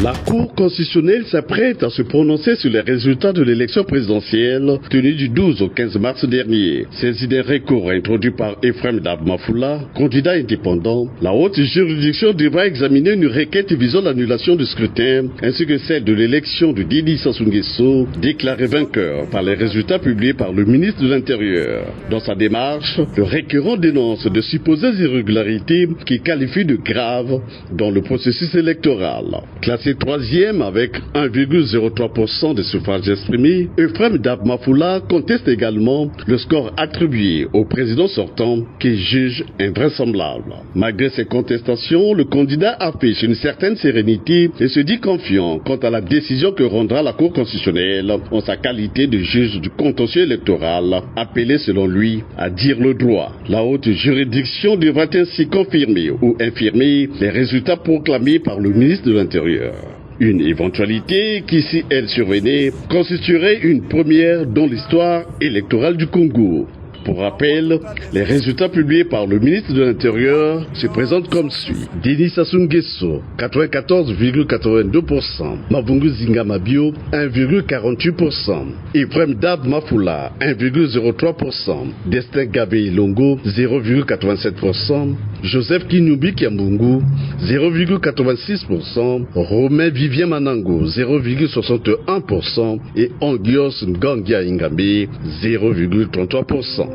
La Cour constitutionnelle s'apprête à se prononcer sur les résultats de l'élection présidentielle tenue du 12 au 15 mars dernier. Saisie des recours introduits par Ephraim Dabmafoula, candidat indépendant, la haute juridiction devra examiner une requête visant l'annulation du scrutin ainsi que celle de l'élection de Denis Sassou Nguesso, déclaré vainqueur par les résultats publiés par le ministre de l'Intérieur. Dans sa démarche, le requérant dénonce de supposées irrégularités qu'il qualifie de graves dans le processus électoral. Classé troisième avec 1,03% des suffrages exprimés, Ephraim Dabmafoula conteste également le score attribué au président sortant qu'il juge invraisemblable. Malgré ces contestations, le candidat affiche une certaine sérénité et se dit confiant quant à la décision que rendra la Cour constitutionnelle en sa qualité de juge du contentieux électoral, appelé selon lui à dire le droit. La haute juridiction devra ainsi confirmer ou infirmer les résultats proclamés par le ministre de l'Intérieur. Une éventualité qui, si elle survenait, constituerait une première dans l'histoire électorale du Congo. Pour rappel, les résultats publiés par le ministre de l'Intérieur se présentent comme suit. Denis Sassou Nguesso, 94,82%. Mavungu Zingamabio, 1,48%. Ephraim Dabmafoula, 1,03%. Destin Gabé Ilongo, 0,87%. Joseph Kinubi Kiambungu, 0,86%. Romain Vivien Manango, 0,61%. Et Angios Ngangia Ingambe, 0,33%.